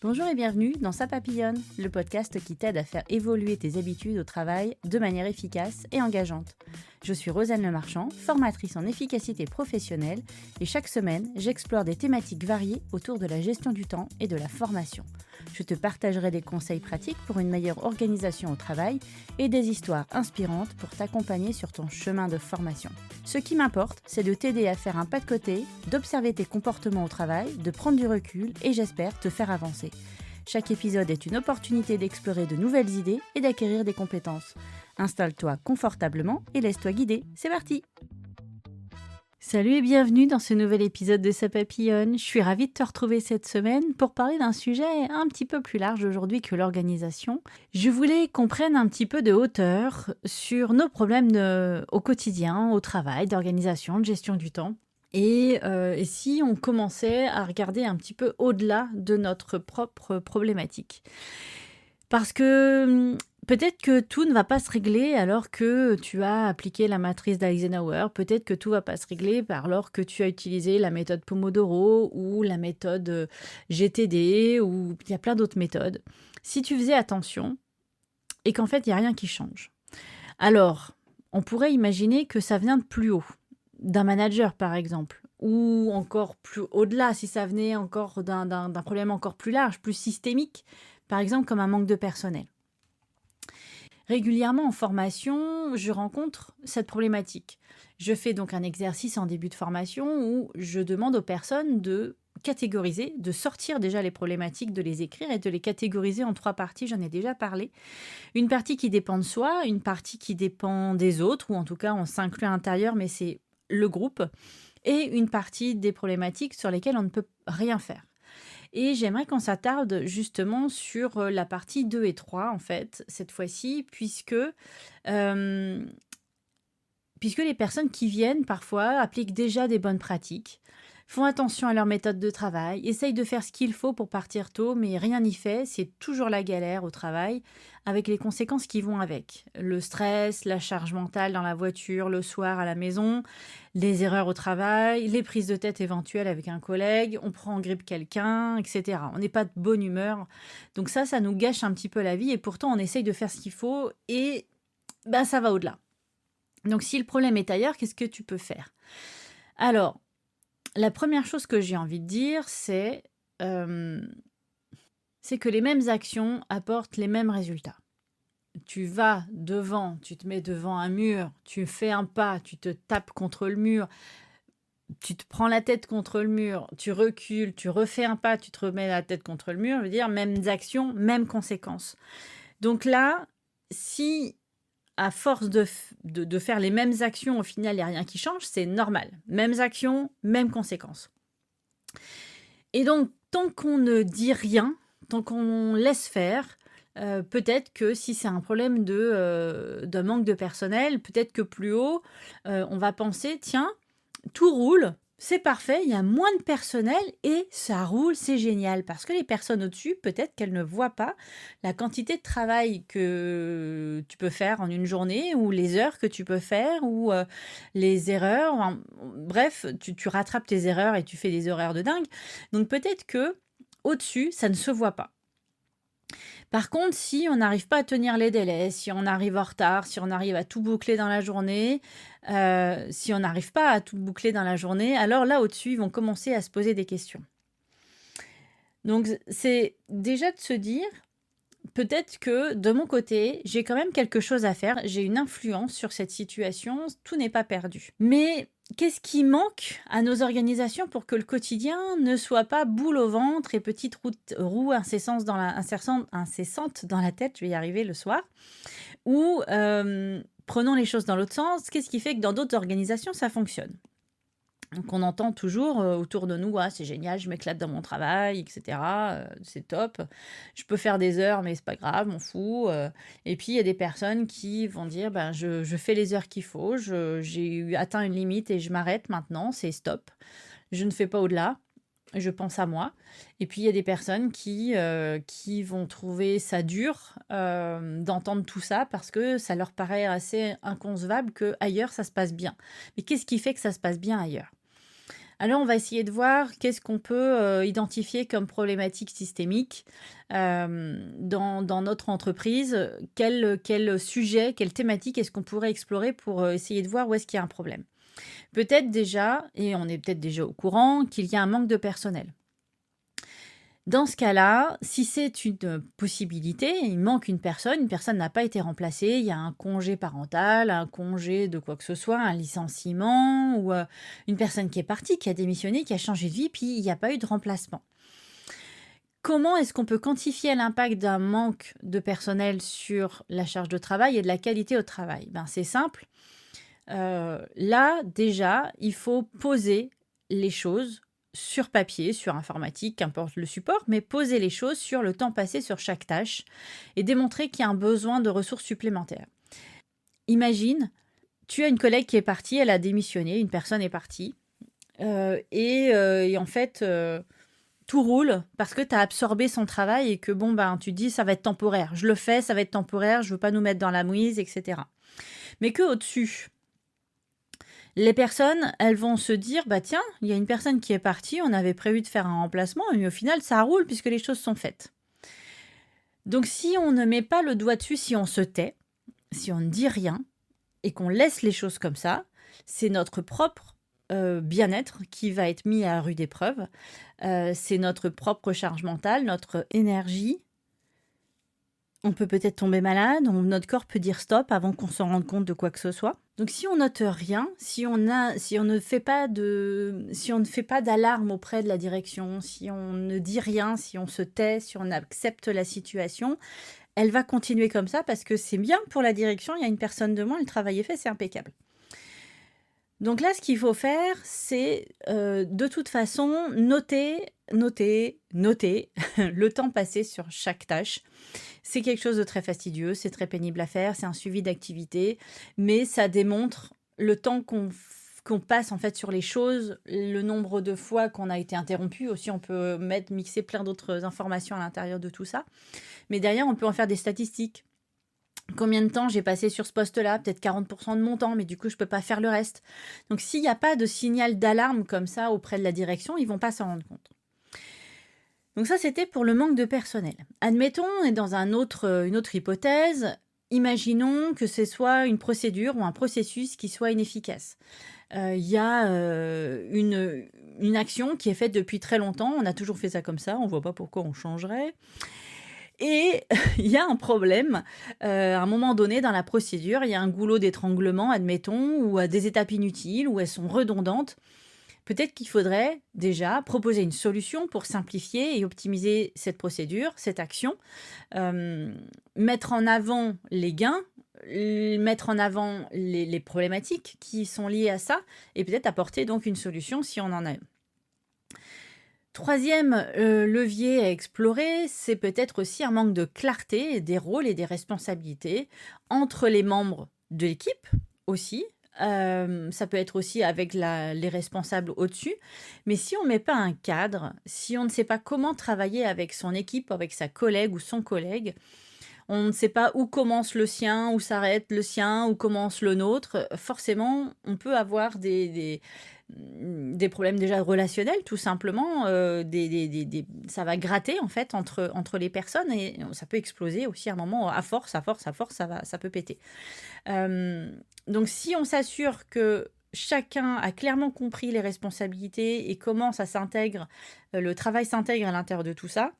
Bonjour et bienvenue dans Ça papillonne, le podcast qui t'aide à faire évoluer tes habitudes au travail de manière efficace et engageante. Je suis Rosanne Lemarchand, formatrice en efficacité professionnelle et chaque semaine, j'explore des thématiques variées autour de la gestion du temps et de la formation. Je te partagerai des conseils pratiques pour une meilleure organisation au travail et des histoires inspirantes pour t'accompagner sur ton chemin de formation. Ce qui m'importe, c'est de t'aider à faire un pas de côté, d'observer tes comportements au travail, de prendre du recul et j'espère te faire avancer. Chaque épisode est une opportunité d'explorer de nouvelles idées et d'acquérir des compétences. Installe-toi confortablement et laisse-toi guider. C'est parti! Salut et bienvenue dans ce nouvel épisode de Ça papillonne. Je suis ravie de te retrouver cette semaine pour parler d'un sujet un petit peu plus large aujourd'hui que l'organisation. Je voulais qu'on prenne un petit peu de hauteur sur nos problèmes au quotidien, au travail, d'organisation, de gestion du temps. Et si on commençait à regarder un petit peu au-delà de notre propre problématique. Parce que peut-être que tout ne va pas se régler alors que tu as appliqué la matrice d'Eisenhower. Peut-être que tout ne va pas se régler alors que tu as utilisé la méthode Pomodoro ou la méthode GTD ou il y a plein d'autres méthodes. Si tu faisais attention et qu'en fait, il n'y a rien qui change. Alors, on pourrait imaginer que ça vient de plus haut, d'un manager par exemple, ou encore plus au-delà, si ça venait encore d'un problème encore plus large, plus systémique, par exemple comme un manque de personnel. Régulièrement en formation, je rencontre cette problématique. Je fais donc un exercice en début de formation où je demande aux personnes de catégoriser, de sortir déjà les problématiques, de les écrire et de les catégoriser en 3 parties, j'en ai déjà parlé. Une partie qui dépend de soi, une partie qui dépend des autres, ou en tout cas on s'inclut à l'intérieur, mais c'est le groupe, et une partie des problématiques sur lesquelles on ne peut rien faire. Et j'aimerais qu'on s'attarde justement sur la partie 2 et 3, en fait, cette fois-ci, puisque les personnes qui viennent parfois appliquent déjà des bonnes pratiques, font attention à leur méthode de travail, essayent de faire ce qu'il faut pour partir tôt, mais rien n'y fait, c'est toujours la galère au travail, avec les conséquences qui vont avec. Le stress, la charge mentale dans la voiture, le soir à la maison, les erreurs au travail, les prises de tête éventuelles avec un collègue, on prend en grippe quelqu'un, etc. On n'est pas de bonne humeur. Donc ça nous gâche un petit peu la vie et pourtant on essaye de faire ce qu'il faut et ça va au-delà. Donc si le problème est ailleurs, qu'est-ce que tu peux faire ? Alors, la première chose que j'ai envie de dire, c'est que les mêmes actions apportent les mêmes résultats. Tu vas devant, tu te mets devant un mur, tu fais un pas, tu te tapes contre le mur, tu te prends la tête contre le mur, tu recules, tu refais un pas, tu te remets la tête contre le mur, je veux dire, mêmes actions, mêmes conséquences. Donc là, si à force de faire les mêmes actions, au final, il n'y a rien qui change, c'est normal. Mêmes actions, mêmes conséquences. Et donc, tant qu'on ne dit rien, tant qu'on laisse faire, peut-être que si c'est un problème d'un manque de personnel, peut-être que plus haut, on va penser, tiens, tout roule, c'est parfait, il y a moins de personnel et ça roule, c'est génial. Parce que les personnes au-dessus, peut-être qu'elles ne voient pas la quantité de travail que tu peux faire en une journée ou les heures que tu peux faire ou les erreurs. Enfin, bref, tu rattrapes tes erreurs et tu fais des horaires de dingue. Donc peut-être que au-dessus, ça ne se voit pas. Par contre, si on n'arrive pas à tenir les délais, si on arrive en retard, si on arrive à tout boucler dans la journée, si on n'arrive pas à tout boucler dans la journée, alors là, au-dessus, ils vont commencer à se poser des questions. Donc, c'est déjà de se dire, peut-être que de mon côté, j'ai quand même quelque chose à faire, j'ai une influence sur cette situation, tout n'est pas perdu. Mais qu'est-ce qui manque à nos organisations pour que le quotidien ne soit pas boule au ventre et petite roue incessante dans la tête, je vais y arriver le soir, ou prenons les choses dans l'autre sens, qu'est-ce qui fait que dans d'autres organisations, ça fonctionne ? Donc on entend toujours autour de nous, c'est génial, je m'éclate dans mon travail, etc. C'est top. Je peux faire des heures, mais c'est pas grave, m'en fous. Et puis il y a des personnes qui vont dire, je fais les heures qu'il faut, j'ai atteint une limite et je m'arrête maintenant, c'est stop. Je ne fais pas au-delà. Je pense à moi. Et puis il y a des personnes qui vont trouver ça dur d'entendre tout ça parce que ça leur paraît assez inconcevable qu'ailleurs ça se passe bien. Mais qu'est-ce qui fait que ça se passe bien ailleurs ? Alors, on va essayer de voir qu'est-ce qu'on peut identifier comme problématique systémique dans notre entreprise. Quel sujet, quelle thématique est-ce qu'on pourrait explorer pour essayer de voir où est-ce qu'il y a un problème. Peut-être déjà, et on est peut-être déjà au courant, qu'il y a un manque de personnel. Dans ce cas-là, si c'est une possibilité, il manque une personne n'a pas été remplacée, il y a un congé parental, un congé de quoi que ce soit, un licenciement, ou une personne qui est partie, qui a démissionné, qui a changé de vie, puis il n'y a pas eu de remplacement. Comment est-ce qu'on peut quantifier l'impact d'un manque de personnel sur la charge de travail et de la qualité au travail? C'est simple. Là, déjà, il faut poser les choses sur papier, sur informatique, qu'importe le support, mais poser les choses sur le temps passé sur chaque tâche et démontrer qu'il y a un besoin de ressources supplémentaires. Imagine, tu as une collègue qui est partie, elle a démissionné, une personne est partie, et en fait, tout roule parce que tu as absorbé son travail et que tu te dis ça va être temporaire, je le fais, ça va être temporaire, je veux pas nous mettre dans la mouise, etc. Mais que au-dessus, les personnes, elles vont se dire, tiens, il y a une personne qui est partie, on avait prévu de faire un remplacement, mais au final, ça roule puisque les choses sont faites. Donc, si on ne met pas le doigt dessus, si on se tait, si on ne dit rien, et qu'on laisse les choses comme ça, c'est notre propre bien-être qui va être mis à rude épreuve. C'est notre propre charge mentale, notre énergie. On peut peut-être tomber malade, notre corps peut dire stop avant qu'on s'en rende compte de quoi que ce soit. Donc si on note rien, si on ne fait pas d'alarme auprès de la direction, si on ne dit rien, si on se tait, si on accepte la situation, elle va continuer comme ça parce que c'est bien pour la direction, il y a une personne de moins, le travail est fait, c'est impeccable. Donc là, ce qu'il faut faire, c'est de toute façon noter le temps passé sur chaque tâche. C'est quelque chose de très fastidieux, c'est très pénible à faire, c'est un suivi d'activité, mais ça démontre le temps qu'on passe en fait sur les choses, le nombre de fois qu'on a été interrompu. Aussi, on peut mixer plein d'autres informations à l'intérieur de tout ça. Mais derrière, on peut en faire des statistiques. Combien de temps j'ai passé sur ce poste-là? Peut-être 40% de mon temps, mais du coup, je ne peux pas faire le reste. Donc, s'il n'y a pas de signal d'alarme comme ça auprès de la direction, ils ne vont pas s'en rendre compte. Donc ça, c'était pour le manque de personnel. Admettons, on est dans une autre hypothèse. Imaginons que ce soit une procédure ou un processus qui soit inefficace. Il y a une action qui est faite depuis très longtemps. On a toujours fait ça comme ça. On ne voit pas pourquoi on changerait. Et il y a un problème. À un moment donné, dans la procédure, il y a un goulot d'étranglement, admettons, ou des étapes inutiles, ou elles sont redondantes. Peut-être qu'il faudrait déjà proposer une solution pour simplifier et optimiser cette procédure, cette action, mettre en avant les gains, mettre en avant les problématiques qui sont liées à ça, et peut-être apporter donc une solution si on en a une. Troisième levier à explorer, c'est peut-être aussi un manque de clarté des rôles et des responsabilités entre les membres de l'équipe aussi. Ça peut être aussi avec les responsables au-dessus. Mais si on ne met pas un cadre, si on ne sait pas comment travailler avec son équipe, avec sa collègue ou son collègue, on ne sait pas où commence le sien, où s'arrête le sien, où commence le nôtre, forcément, on peut avoir des problèmes déjà relationnels, tout simplement. Ça va gratter, en fait, entre les personnes et ça peut exploser aussi à un moment, à force, ça peut péter. Donc, si on s'assure que chacun a clairement compris les responsabilités et comment ça s'intègre, le travail s'intègre à l'intérieur de tout ça,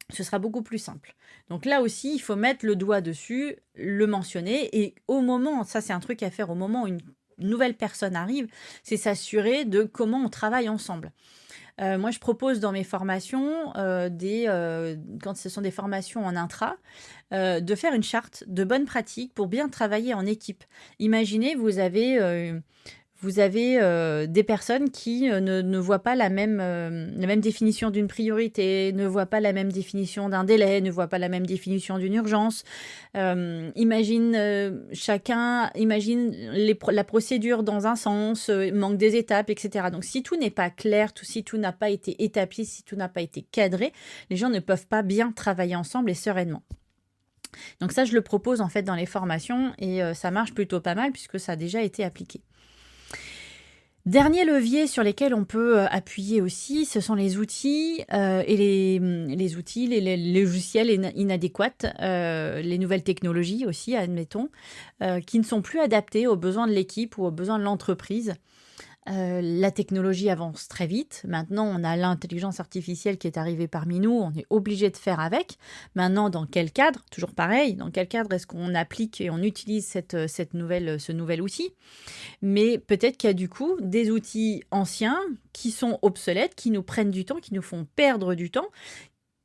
ce sera beaucoup plus simple. Donc là aussi, il faut mettre le doigt dessus, le mentionner. Et au moment, ça c'est un truc à faire au moment où une nouvelle personne arrive, c'est s'assurer de comment on travaille ensemble. Moi, je propose dans mes formations, quand ce sont des formations en intra, de faire une charte de bonnes pratiques pour bien travailler en équipe. Imaginez, vous avez des personnes qui ne voient pas la même définition d'une priorité, ne voient pas la même définition d'un délai, ne voient pas la même définition d'une urgence. Imagine la procédure dans un sens, manque des étapes, etc. Donc, si tout n'est pas clair, si tout n'a pas été établi, si tout n'a pas été cadré, les gens ne peuvent pas bien travailler ensemble et sereinement. Donc ça, je le propose en fait dans les formations et ça marche plutôt pas mal puisque ça a déjà été appliqué. Dernier levier sur lesquels on peut appuyer aussi, ce sont les outils et les outils, les logiciels inadéquats, les nouvelles technologies aussi, admettons, qui ne sont plus adaptés aux besoins de l'équipe ou aux besoins de l'entreprise. La technologie avance très vite. Maintenant, on a l'intelligence artificielle qui est arrivée parmi nous. On est obligé de faire avec. Maintenant, dans quel cadre? Toujours pareil. Dans quel cadre est-ce qu'on applique et on utilise ce nouvel outil? Mais peut-être qu'il y a du coup des outils anciens qui sont obsolètes, qui nous prennent du temps, qui nous font perdre du temps,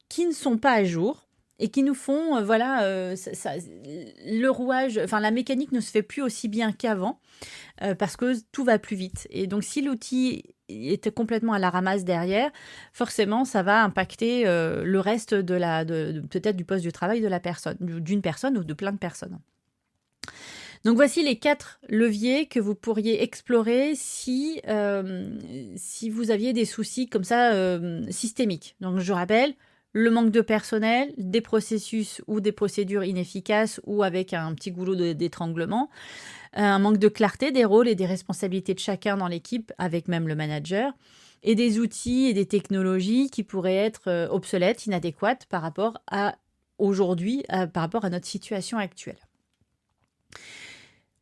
qui ne sont pas à jour et qui nous font, le rouage, enfin la mécanique ne se fait plus aussi bien qu'avant parce que tout va plus vite. Et donc si l'outil est complètement à la ramasse derrière, forcément ça va impacter le reste peut-être du poste du travail de la personne, d'une personne ou de plein de personnes. Donc voici les 4 leviers que vous pourriez explorer si vous aviez des soucis comme ça systémiques. Donc je rappelle, le manque de personnel, des processus ou des procédures inefficaces ou avec un petit goulot d'étranglement, un manque de clarté des rôles et des responsabilités de chacun dans l'équipe, avec même le manager, et des outils et des technologies qui pourraient être obsolètes, inadéquates par rapport à aujourd'hui, par rapport à notre situation actuelle.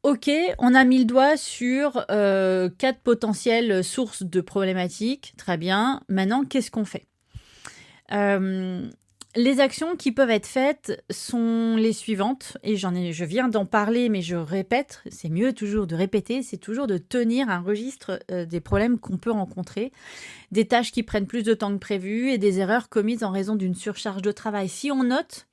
Ok, on a mis le doigt sur 4 potentielles sources de problématiques. Très bien. Maintenant, qu'est-ce qu'on fait? Les actions qui peuvent être faites sont les suivantes, et je viens d'en parler, mais je répète, c'est mieux toujours de répéter, c'est toujours de tenir un registre des problèmes qu'on peut rencontrer, des tâches qui prennent plus de temps que prévu et des erreurs commises en raison d'une surcharge de travail. Si on note,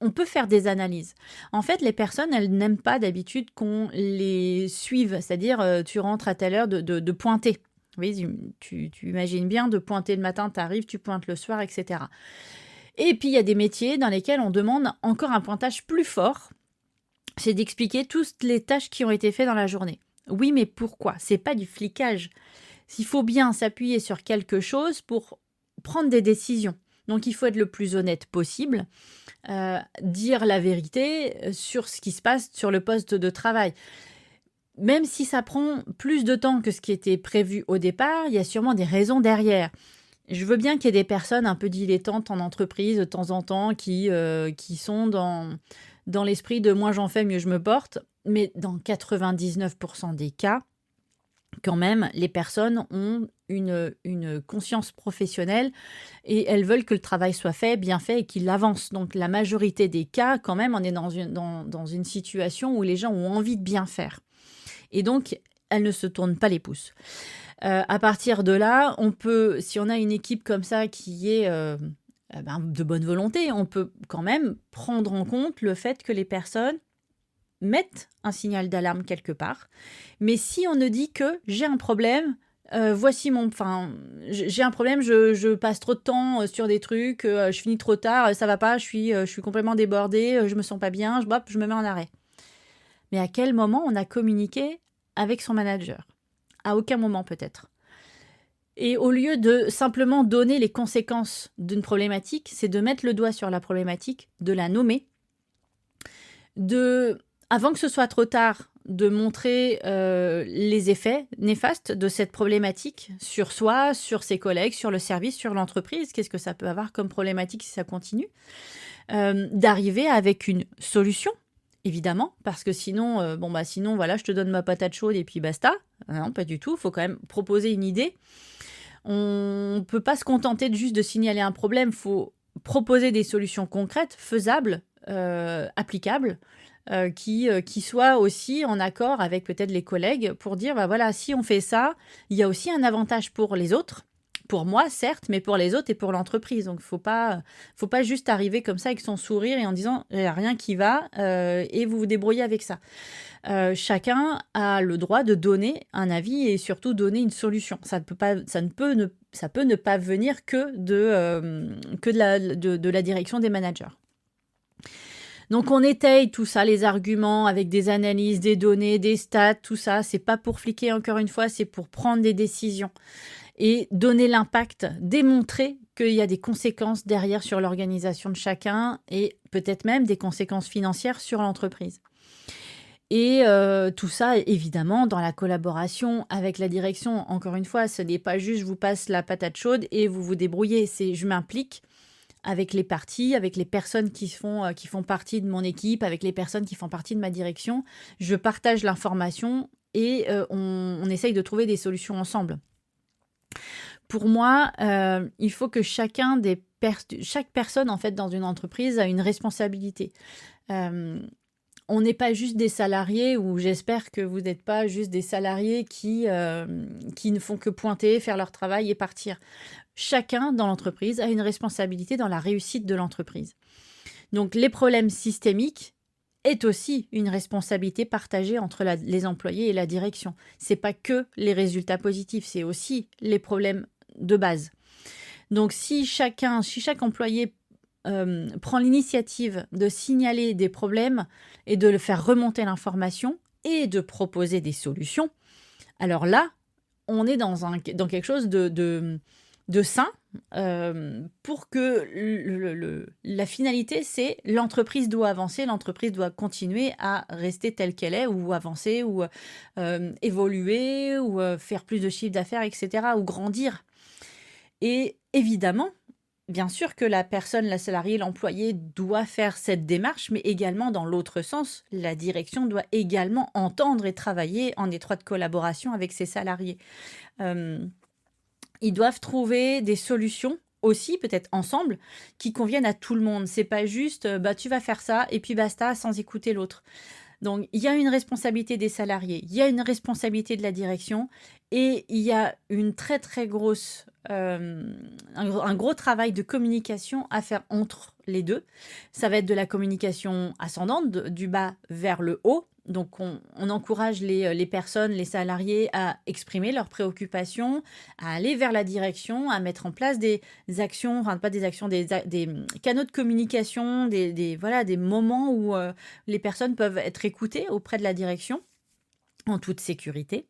on peut faire des analyses. En fait, les personnes, elles n'aiment pas d'habitude qu'on les suive, c'est-à-dire tu rentres à telle heure de pointer. Oui, tu imagines bien de pointer le matin, tu arrives, tu pointes le soir, etc. Et puis, il y a des métiers dans lesquels on demande encore un pointage plus fort. C'est d'expliquer toutes les tâches qui ont été faites dans la journée. Oui, mais pourquoi? C'est pas du flicage. Il faut bien s'appuyer sur quelque chose pour prendre des décisions. Donc, il faut être le plus honnête possible, dire la vérité sur ce qui se passe sur le poste de travail. Même si ça prend plus de temps que ce qui était prévu au départ, il y a sûrement des raisons derrière. Je veux bien qu'il y ait des personnes un peu dilettantes en entreprise de temps en temps qui sont dans l'esprit de moins j'en fais, mieux je me porte. Mais dans 99% des cas, quand même, les personnes ont une conscience professionnelle et elles veulent que le travail soit fait, bien fait et qu'il avance. Donc la majorité des cas, quand même, on est dans une situation où les gens ont envie de bien faire. Et donc, elles ne se tournent pas les pouces. À partir de là, on peut, si on a une équipe comme ça qui est de bonne volonté, on peut quand même prendre en compte le fait que les personnes mettent un signal d'alarme quelque part. Mais si on ne dit que j'ai un problème, j'ai un problème, je passe trop de temps sur des trucs, je finis trop tard, ça va pas, je suis complètement débordée, je me sens pas bien, je me mets en arrêt. Mais à quel moment on a communiqué avec son manager? À aucun moment peut-être. Et au lieu de simplement donner les conséquences d'une problématique, c'est de mettre le doigt sur la problématique, de la nommer, avant que ce soit trop tard, de montrer les effets néfastes de cette problématique sur soi, sur ses collègues, sur le service, sur l'entreprise. Qu'est-ce que ça peut avoir comme problématique si ça continue? D'arriver avec une solution, évidemment, parce que sinon, voilà, je te donne ma patate chaude et puis basta. Non, pas du tout. Il faut quand même proposer une idée. On ne peut pas se contenter juste de signaler un problème. Il faut proposer des solutions concrètes, faisables, applicables, qui soient aussi en accord avec peut-être les collègues pour dire, voilà, si on fait ça, il y a aussi un avantage pour les autres. Pour moi, certes, mais pour les autres et pour l'entreprise. Donc, faut pas juste arriver comme ça avec son sourire et en disant il n'y a rien qui va et vous vous débrouillez avec ça. Chacun a le droit de donner un avis et surtout donner une solution. Ça peut ne pas venir que de la direction des managers. Donc, on étaye tout ça, les arguments avec des analyses, des données, des stats, tout ça. C'est pas pour fliquer encore une fois, c'est pour prendre des décisions et donner l'impact, démontrer qu'il y a des conséquences derrière sur l'organisation de chacun et peut-être même des conséquences financières sur l'entreprise. Et tout ça, évidemment, dans la collaboration avec la direction. Encore une fois, ce n'est pas juste je vous passe la patate chaude et vous vous débrouillez. C'est je m'implique avec les parties, avec les personnes qui font partie de mon équipe, avec les personnes qui font partie de ma direction. Je partage l'information et on essaye de trouver des solutions ensemble. Pour moi, il faut que chaque personne en fait dans une entreprise a une responsabilité. On n'est pas juste des salariés, ou j'espère que vous n'êtes pas juste des salariés qui ne font que pointer, faire leur travail et partir. Chacun dans l'entreprise a une responsabilité dans la réussite de l'entreprise. Donc les problèmes systémiques est aussi une responsabilité partagée entre les employés et la direction. C'est pas que les résultats positifs, c'est aussi les problèmes de base. Donc si chaque employé prend l'initiative de signaler des problèmes et de le faire remonter l'information et de proposer des solutions, alors là, on est dans quelque chose de sain, pour que la finalité, c'est l'entreprise doit avancer, l'entreprise doit continuer à rester telle qu'elle est, ou avancer, ou évoluer, ou faire plus de chiffre d'affaires, etc., ou grandir. Et évidemment, bien sûr que la personne, la salariée, l'employé doit faire cette démarche, mais également dans l'autre sens, la direction doit également entendre et travailler en étroite collaboration avec ses salariés. Ils doivent trouver des solutions aussi, peut-être ensemble, qui conviennent à tout le monde. C'est pas juste, tu vas faire ça et puis basta, sans écouter l'autre. Donc, il y a une responsabilité des salariés, il y a une responsabilité de la direction et il y a une très, très grosse, un gros travail de communication à faire entre les deux. Ça va être de la communication ascendante, du bas vers le haut. Donc, on encourage les personnes, les salariés à exprimer leurs préoccupations, à aller vers la direction, à mettre en place des actions, enfin pas des actions, des canaux de communication, voilà, des moments où les personnes peuvent être écoutées auprès de la direction en toute sécurité.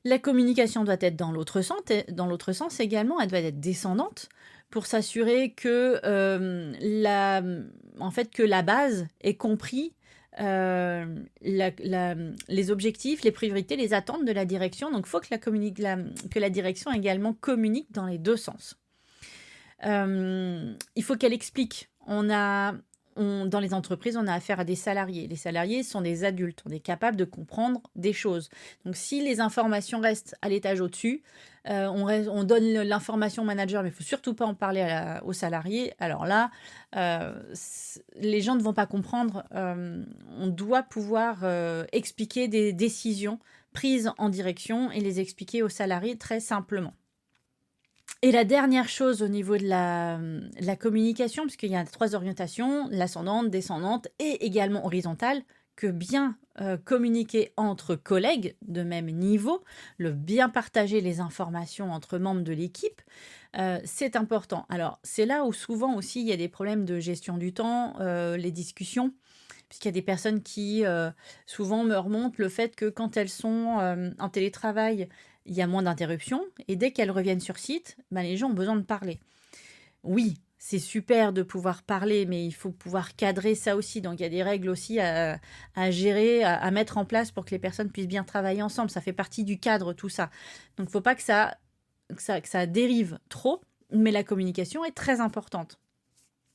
La communication doit être dans l'autre sens également, elle doit être descendante pour s'assurer que, que la base ait compris les objectifs, les priorités, les attentes de la direction. Donc, il faut que la direction également communique dans les deux sens. Il faut qu'elle explique. Dans les entreprises, on a affaire à des salariés. Les salariés sont des adultes, on est capable de comprendre des choses. Donc, si les informations restent à l'étage au-dessus, on donne l'information au manager, mais il ne faut surtout pas en parler aux salariés. Alors là, les gens ne vont pas comprendre. On doit pouvoir expliquer des décisions prises en direction et les expliquer aux salariés très simplement. Et la dernière chose au niveau de la communication, puisqu'il y a 3 orientations, l'ascendante, descendante et également horizontale, que bien communiquer entre collègues de même niveau, le bien partager les informations entre membres de l'équipe, c'est important. Alors, c'est là où souvent aussi il y a des problèmes de gestion du temps, les discussions, puisqu'il y a des personnes qui souvent me remontent le fait que quand elles sont en télétravail, il y a moins d'interruptions et dès qu'elles reviennent sur site, les gens ont besoin de parler. Oui, c'est super de pouvoir parler, mais il faut pouvoir cadrer ça aussi. Donc, il y a des règles aussi à gérer, à mettre en place pour que les personnes puissent bien travailler ensemble. Ça fait partie du cadre, tout ça. Donc, il ne faut pas que ça dérive trop, mais la communication est très importante.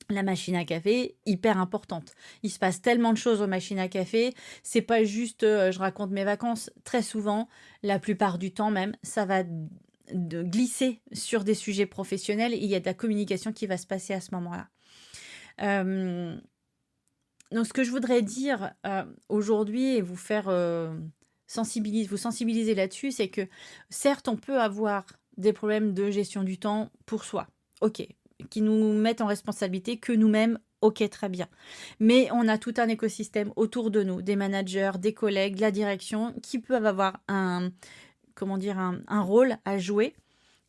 La machine à café, hyper importante. Il se passe tellement de choses aux machines à café. C'est pas juste je raconte mes vacances. Très souvent, la plupart du temps même, ça va glisser sur des sujets professionnels. Et il y a de la communication qui va se passer à ce moment-là. Donc, ce que je voudrais dire aujourd'hui et vous faire vous sensibiliser là-dessus, c'est que certes, on peut avoir des problèmes de gestion du temps pour soi. Ok, qui nous mettent en responsabilité que nous-mêmes, ok, très bien. Mais on a tout un écosystème autour de nous, des managers, des collègues, de la direction, qui peuvent avoir un rôle à jouer.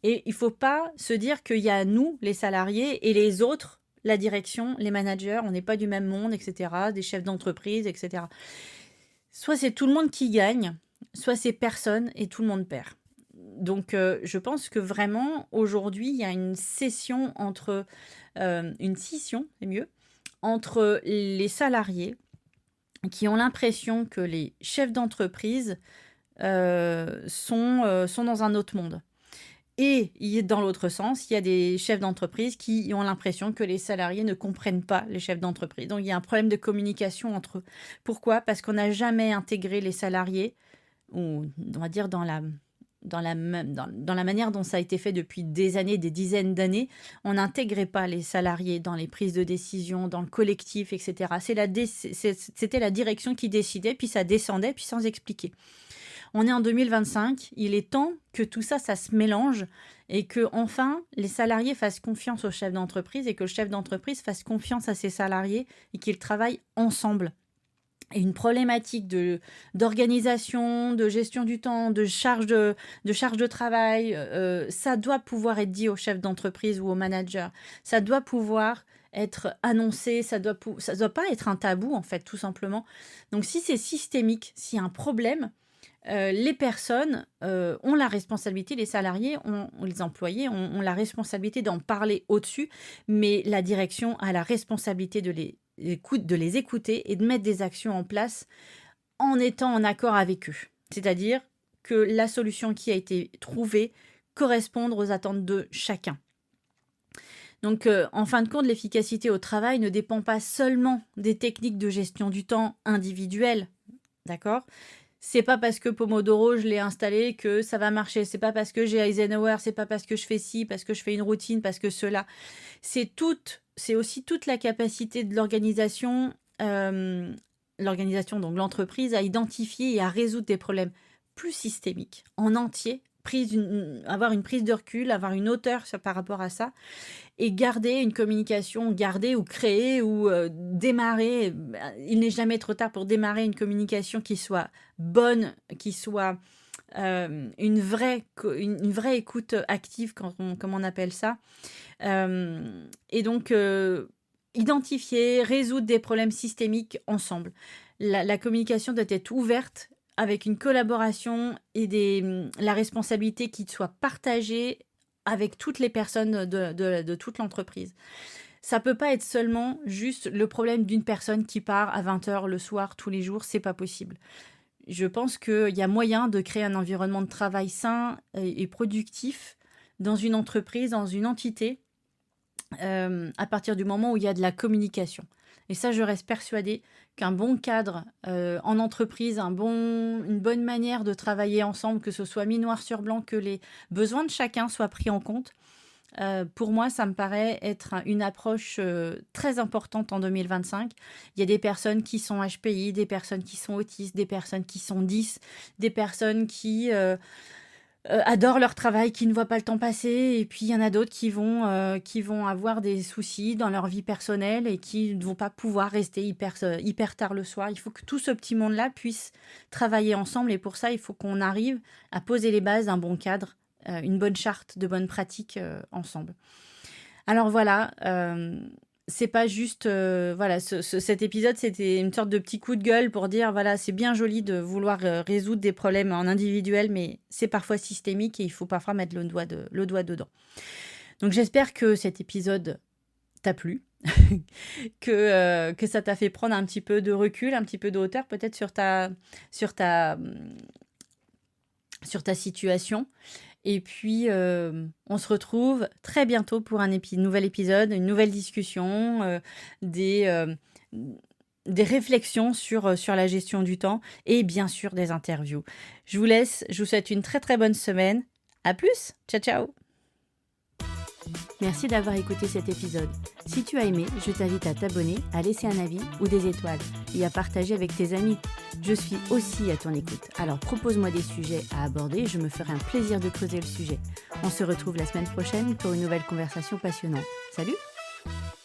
Et il ne faut pas se dire qu'il y a nous, les salariés, et les autres, la direction, les managers, on n'est pas du même monde, etc., des chefs d'entreprise, etc. Soit c'est tout le monde qui gagne, soit c'est personne et tout le monde perd. Donc, je pense que vraiment, aujourd'hui, il y a une scission, c'est mieux, entre les salariés qui ont l'impression que les chefs d'entreprise sont dans un autre monde. Et dans l'autre sens, il y a des chefs d'entreprise qui ont l'impression que les salariés ne comprennent pas les chefs d'entreprise. Donc, il y a un problème de communication entre eux. Pourquoi? Parce qu'on n'a jamais intégré les salariés, ou on va dire dans la manière dont ça a été fait depuis des années, des dizaines d'années. On n'intégrait pas les salariés dans les prises de décision, dans le collectif, etc. C'était la direction qui décidait, puis ça descendait, puis sans expliquer. On est en 2025, il est temps que tout ça, ça se mélange et que enfin les salariés fassent confiance au chef d'entreprise et que le chef d'entreprise fasse confiance à ses salariés et qu'ils travaillent ensemble. Et une problématique d'organisation, de gestion du temps, de charge de travail, ça doit pouvoir être dit au chef d'entreprise ou au manager. Ça doit pouvoir être annoncé, ça doit pas être un tabou en fait, tout simplement. Donc si c'est systémique, s'il y a un problème, les personnes ont la responsabilité, les salariés, les employés ont la responsabilité d'en parler au-dessus, mais la direction a la responsabilité de les écouter et de mettre des actions en place en étant en accord avec eux. C'est-à-dire que la solution qui a été trouvée corresponde aux attentes de chacun. Donc, en fin de compte, l'efficacité au travail ne dépend pas seulement des techniques de gestion du temps individuelles, d'accord ? C'est pas parce que Pomodoro, je l'ai installé que ça va marcher. C'est pas parce que j'ai Eisenhower, c'est pas parce que je fais ci, parce que je fais une routine, parce que cela. C'est aussi toute la capacité de l'organisation, donc l'entreprise, à identifier et à résoudre des problèmes plus systémiques, en entier, avoir une prise de recul, avoir une hauteur par rapport à ça, et garder une communication, ou créer ou démarrer. Il n'est jamais trop tard pour démarrer une communication qui soit bonne, qui soit une vraie écoute active, comme on appelle ça. Et donc, identifier, résoudre des problèmes systémiques ensemble. La communication doit être ouverte, avec une collaboration et la responsabilité qui soit partagée avec toutes les personnes de toute l'entreprise. Ça peut pas être seulement juste le problème d'une personne qui part à 20h le soir tous les jours, c'est pas possible. Je pense qu'il y a moyen de créer un environnement de travail sain et productif dans une entreprise, dans une entité, à partir du moment où il y a de la communication. Et ça, je reste persuadée qu'un bon cadre en entreprise, une bonne manière de travailler ensemble, que ce soit mis noir sur blanc, que les besoins de chacun soient pris en compte, pour moi, ça me paraît être une approche très importante en 2025. Il y a des personnes qui sont HPI, des personnes qui sont autistes, des personnes qui sont 10, des personnes qui adorent leur travail, qui ne voient pas le temps passer, et puis il y en a d'autres qui vont avoir des soucis dans leur vie personnelle et qui ne vont pas pouvoir rester hyper tard le soir. Il faut que tout ce petit monde-là puisse travailler ensemble, et pour ça, il faut qu'on arrive à poser les bases d'un bon cadre, une bonne charte de bonnes pratiques ensemble. Alors voilà, c'est pas juste... cet épisode, c'était une sorte de petit coup de gueule pour dire, voilà, c'est bien joli de vouloir résoudre des problèmes en individuel, mais c'est parfois systémique et il faut parfois mettre le doigt dedans. Donc j'espère que cet épisode t'a plu, que ça t'a fait prendre un petit peu de recul, un petit peu de hauteur peut-être sur ta situation. Et puis, on se retrouve très bientôt pour un nouvel épisode, une nouvelle discussion, des réflexions sur la gestion du temps et bien sûr des interviews. Je vous laisse, je vous souhaite une très très bonne semaine. À plus, ciao ciao. Merci d'avoir écouté cet épisode. Si tu as aimé, je t'invite à t'abonner, à laisser un avis ou des étoiles et à partager avec tes amis. Je suis aussi à ton écoute. Alors propose-moi des sujets à aborder, je me ferai un plaisir de creuser le sujet. On se retrouve la semaine prochaine pour une nouvelle conversation passionnante. Salut!